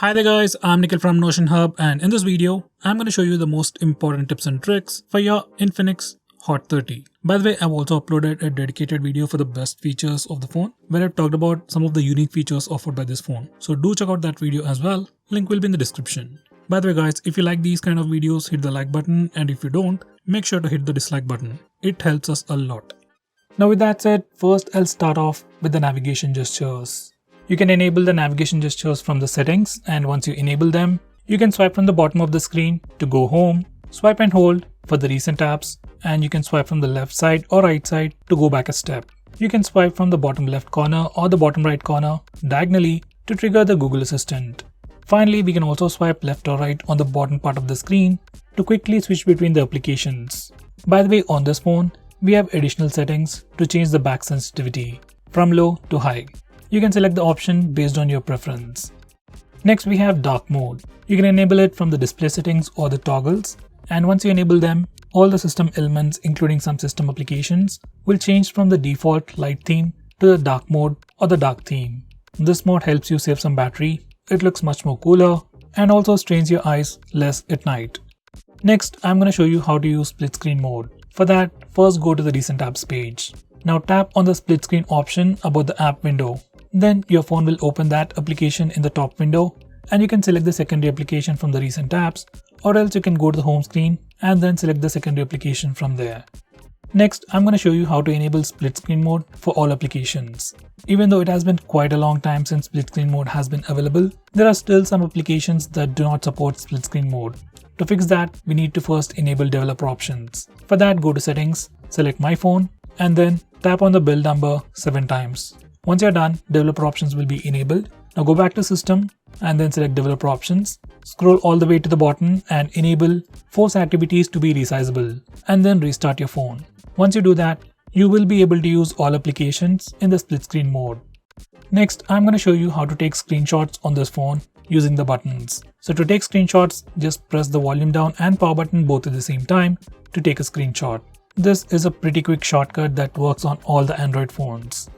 Hi there guys, I'm Nikhil from notionhub, and in this video, I'm going to show you the most important tips and tricks for your Infinix Hot 30. By the way, I've also uploaded a dedicated video for the best features of the phone where I've talked about some of the unique features offered by this phone. So do check out that video as well, link will be in the description. By the way guys, if you like these kind of videos, hit the like button, and if you don't, make sure to hit the dislike button. It helps us a lot. Now with that said, first I'll start off with the navigation gestures. You can enable the navigation gestures from the settings, and once you enable them, you can swipe from the bottom of the screen to go home, swipe and hold for the recent apps, and you can swipe from the left side or right side to go back a step. You can swipe from the bottom left corner or the bottom right corner diagonally to trigger the Google Assistant. Finally, we can also swipe left or right on the bottom part of the screen to quickly switch between the applications. By the way, on this phone, we have additional settings to change the back sensitivity from low to high. You can select the option based on your preference. Next, we have dark mode. You can enable it from the display settings or the toggles, and once you enable them, all the system elements including some system applications will change from the default light theme to the dark mode or the dark theme. This mode helps you save some battery, it looks much more cooler, and also strains your eyes less at night. Next, I'm going to show you how to use split screen mode. For that, first go to the recent apps page. Now tap on the split screen option above the app window. Then your phone will open that application in the top window, and you can select the secondary application from the recent apps, or else you can go to the home screen and then select the secondary application from there. Next, I'm going to show you how to enable split screen mode for all applications. Even though it has been quite a long time since split screen mode has been available, there are still some applications that do not support split screen mode. To fix that, we need to first enable developer options. For that, go to settings, select my phone, and then tap on the build number 7 times. Once you're done, developer options will be enabled. Now go back to system and then select developer options. Scroll all the way to the bottom and enable force activities to be resizable, and then restart your phone. Once you do that, you will be able to use all applications in the split screen mode. Next, I'm going to show you how to take screenshots on this phone using the buttons. So to take screenshots, just press the volume down and power button both at the same time to take a screenshot. This is a pretty quick shortcut that works on all the Android phones.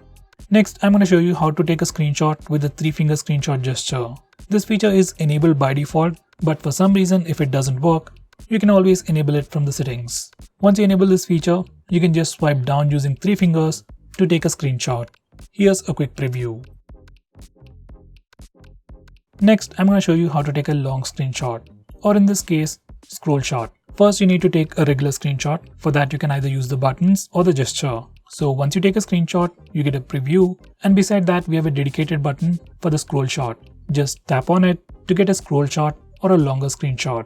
Next, I'm going to show you how to take a screenshot with the 3-finger screenshot gesture. This feature is enabled by default, but for some reason if it doesn't work, you can always enable it from the settings. Once you enable this feature, you can just swipe down using 3 fingers to take a screenshot. Here's a quick preview. Next, I'm going to show you how to take a long screenshot, or in this case, scroll shot. First, you need to take a regular screenshot. For that, you can either use the buttons or the gesture. So once you take a screenshot, you get a preview, and beside that we have a dedicated button for the scroll shot. Just tap on it to get a scroll shot or a longer screenshot.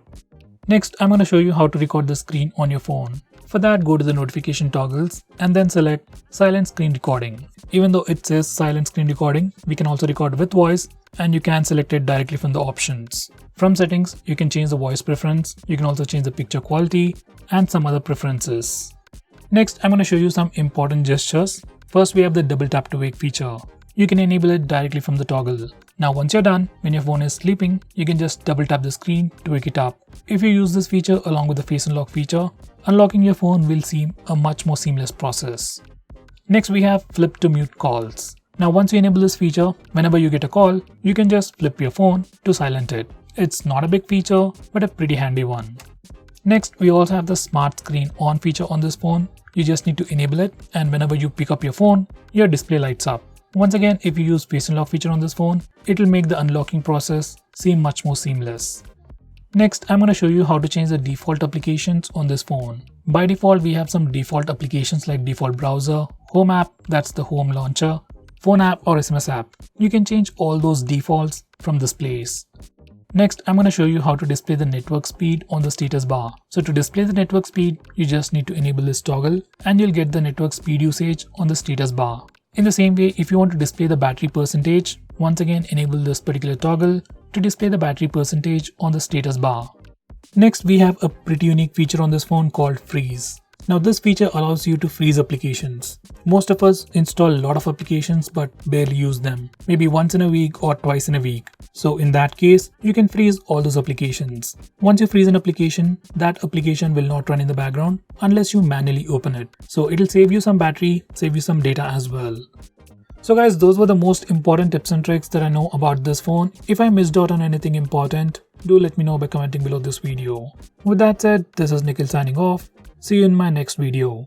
Next, I'm going to show you how to record the screen on your phone. For that, go to the notification toggles and then select silent screen recording. Even though it says silent screen recording, we can also record with voice, and you can select it directly from the options. From settings, you can change the voice preference, you can also change the picture quality and some other preferences. Next, I'm going to show you some important gestures. First, we have the double tap to wake feature. You can enable it directly from the toggle. Now once you're done, when your phone is sleeping, you can just double tap the screen to wake it up. If you use this feature along with the face unlock feature, unlocking your phone will seem a much more seamless process. Next, we have flip to mute calls. Now once you enable this feature, whenever you get a call, you can just flip your phone to silent it. It's not a big feature, but a pretty handy one. Next, we also have the smart screen on feature on this phone. You just need to enable it, and whenever you pick up your phone, your display lights up. Once again, if you use face unlock feature on this phone, it will make the unlocking process seem much more seamless. Next, I'm going to show you how to change the default applications on this phone. By default, we have some default applications like default browser, home app, that's the home launcher, phone app or SMS app. You can change all those defaults from this place. Next, I'm going to show you how to display the network speed on the status bar. So to display the network speed, you just need to enable this toggle and you'll get the network speed usage on the status bar. In the same way, if you want to display the battery percentage, once again enable this particular toggle to display the battery percentage on the status bar. Next, we have a pretty unique feature on this phone called freeze. Now this feature allows you to freeze applications. Most of us install a lot of applications but barely use them, maybe once in a week or twice in a week. So in that case, you can freeze all those applications. Once you freeze an application, that application will not run in the background unless you manually open it. So it'll save you some battery, save you some data as well. So guys, those were the most important tips and tricks that I know about this phone. If I missed out on anything important, do let me know by commenting below this video. With that said, this is Nikhil signing off. See you in my next video.